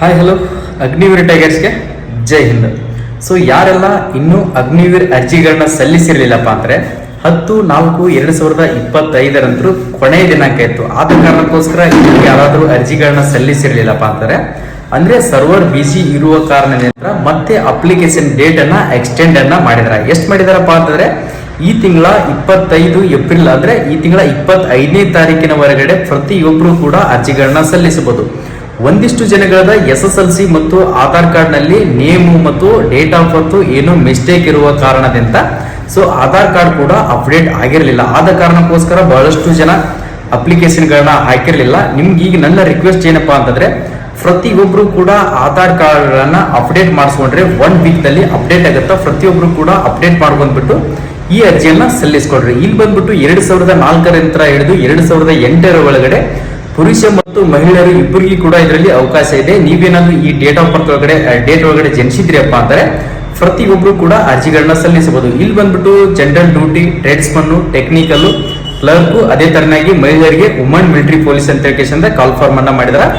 Hi hello Agniveer ಟೈಗರ್ಸ್ಗೆ ಜೈ Hind. So ಯಾರೆಲ್ಲ ಇನ್ನೂ ಅಗ್ನಿವೀರ್ ಅರ್ಜಿಗಳನ್ನ ಸಲ್ಲಿಸಿರ್ಲಿಲ್ಲಪ್ಪ ಅಂದ್ರೆ 10/4/2025 ಕೊನೆಯ ದಿನಾಂಕ ಇತ್ತು. ಆದ ಕಾರಣಕ್ಕೋಸ್ಕರ ಯಾರಾದರೂ ಅರ್ಜಿಗಳನ್ನ ಸಲ್ಲಿಸಿರ್ಲಿಲ್ಲಪ್ಪ ಅಂದ್ರೆ ಸರ್ವರ್ ಬಿಸಿ ಇರುವ ಕಾರಣದಿಂದ ಮತ್ತೆ ಅಪ್ಲಿಕೇಶನ್ ಡೇಟ್ ಅನ್ನ ಎಕ್ಸ್ಟೆಂಡ್ ಅನ್ನ ಮಾಡಿದಾರೆ. ಎಷ್ಟು ಮಾಡಿದಾರಪ್ಪ ಅಂತಂದ್ರೆ ಈ ತಿಂಗಳ 25 ಏಪ್ರಿಲ್ ಅಂದ್ರೆ ಈ ತಿಂಗಳ 25ನೇ ತಾರೀಕಿನವರೆಗಡೆ ಪ್ರತಿಯೊಬ್ಬರು ಕೂಡ ಅರ್ಜಿಗಳನ್ನ ಸಲ್ಲಿಸಬಹುದು. ಒಂದಿಷ್ಟು ಜನಗಳದ SSLC ಮತ್ತು ಆಧಾರ್ ಕಾರ್ಡ್ ನಲ್ಲಿ ನೇಮ್ ಮತ್ತು ಡೇಟ್ ಆಫ್ ಬರ್ತ್ ಏನೋ ಮಿಸ್ಟೇಕ್ ಇರುವ ಕಾರಣದಿಂದ ಸೊ ಆಧಾರ್ ಕಾರ್ಡ್ ಕೂಡ ಅಪ್ಡೇಟ್ ಆಗಿರಲಿಲ್ಲ. ಆದ ಕಾರಣಕ್ಕೋಸ್ಕರ ಬಹಳಷ್ಟು ಜನ ಅಪ್ಲಿಕೇಶನ್ಗಳನ್ನ ಹಾಕಿರಲಿಲ್ಲ. ನಿಮ್ಗೆ ಈಗ ನನ್ನ ರಿಕ್ವೆಸ್ಟ್ ಏನಪ್ಪಾ ಅಂತಂದ್ರೆ ಪ್ರತಿಯೊಬ್ರು ಕೂಡ ಆಧಾರ್ ಕಾರ್ಡ್ ಅನ್ನ ಅಪ್ಡೇಟ್ ಮಾಡಿಸ್ಕೊಂಡ್ರೆ 1 ವೀಕ್ ನಲ್ಲಿ ಅಪ್ಡೇಟ್ ಆಗುತ್ತಾ. ಪ್ರತಿಯೊಬ್ರು ಕೂಡ ಅಪ್ಡೇಟ್ ಮಾಡ್ಕೊಂಡ್ಬಿಟ್ಟು ಈ ಅರ್ಜಿಯನ್ನ ಸಲ್ಲಿಸ್ಕೊಡ್ರಿ. ಇಲ್ಲಿ ಬಂದ್ಬಿಟ್ಟು 2004ರಿಂದ ಹಿಡಿದು 2008 ಒಳಗಡೆ ಪುರುಷ ಮತ್ತು ಮಹಿಳೆಯರು ಇಬ್ಬರಿಗೂ ಕೂಡ ಇದರಲ್ಲಿ ಅವಕಾಶ ಇದೆ. ನೀವೇನಾದ್ರೂ ಈ ಡೇಟ್ ಆಫ್ ಬರ್ತ್ ಒಳಗಡೆ ಜನಿಸಿದ್ರಿಯಪ್ಪ ಅಂದ್ರೆ ಪ್ರತಿಯೊಬ್ರು ಕೂಡ ಅರ್ಜಿಗಳನ್ನ ಸಲ್ಲಿಸಬಹುದು. ಇಲ್ಲಿ ಬಂದ್ಬಿಟ್ಟು general duty, tradesman, technical, clerk, ಅದೇ ತರನಾಗಿ ಮಹಿಳೆಯರಿಗೆ ವುಮನ್ ಮಿಲಿಟರಿ ಪೊಲೀಸ್ ಅಂತ ಕಾಲ್ ಫಾರ್ಮ್ ಅನ್ನ ಮಾಡಿದಾರೆ.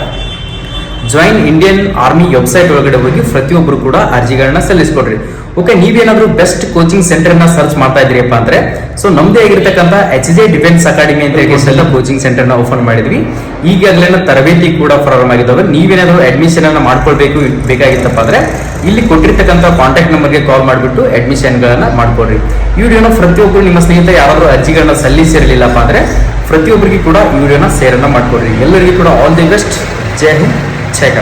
ಜಾಯಿನ್ ಇಂಡಿಯನ್ ಆರ್ಮಿ ವೆಬ್ಸೈಟ್ ಒಳಗಡೆ ಹೋಗಿ ಪ್ರತಿಯೊಬ್ರು ಕೂಡ ಅರ್ಜಿಗಳನ್ನ ಸಲ್ಲಿಸ್ಕೊಡ್ರಿ. ಓಕೆ, ನೀವೇನಾದ್ರೂ ಬೆಸ್ಟ್ ಕೋಚಿಂಗ್ ಸೆಂಟರ್ ನ ಸರ್ಚ್ ಮಾಡ್ತಾ ಇದ್ರಿಯಪ್ಪ ಅಂದ್ರೆ ಸೊ ನಮ್ದೇ ಆಗಿರ್ತಕ್ಕಂಥ HJ ಡಿಫೆನ್ಸ್ ಅಕಾಡೆಮಿ ಅಂತ ಕೋಚಿಂಗ್ ಸೆಂಟರ್ ನ ಓಪನ್ ಮಾಡಿದ್ವಿ. ಈಗಾಗಲೇ ತರಬೇತಿ ಕೂಡ ಪ್ರಾರಂಭ ಆಗಿದ್ದಾವೆ. ನೀವೇನಾದ್ರೂ ಅಡ್ಮಿಷನ್ ಅನ್ನ ಬೇಕಾಗಿತ್ತಪ್ಪ ಅಂದ್ರೆ ಇಲ್ಲಿ ಕೊಟ್ಟಿರ್ತಕ್ಕಂಥ ಕಾಂಟ್ಯಾಕ್ಟ್ ನಂಬರ್ಗೆ ಕಾಲ್ ಮಾಡಿಬಿಟ್ಟು ಅಡ್ಮಿಷನ್ ಗಳನ್ನ ಮಾಡ್ಕೊಡ್ರಿ. ಈ ವಿಡಿಯೋನ ಪ್ರತಿಯೊಬ್ಬರು ನಿಮ್ಮ ಸ್ನೇಹಿತ ಯಾರಾದ್ರೂ ಅರ್ಜಿಗಳನ್ನ ಸಲ್ಲಿಸಿರಲಿಲ್ಲಪ್ಪ ಅಂದ್ರೆ ಪ್ರತಿಯೊಬ್ಬರಿಗೆ ಕೂಡ ಈ ವಿಡಿಯೋನ ಶೇರ್ ಅನ್ನ ಮಾಡ್ಕೊಡ್ರಿ. ಎಲ್ಲರಿಗೂ ಕೂಡ all the best. Jai Hind, Jai Karnataka.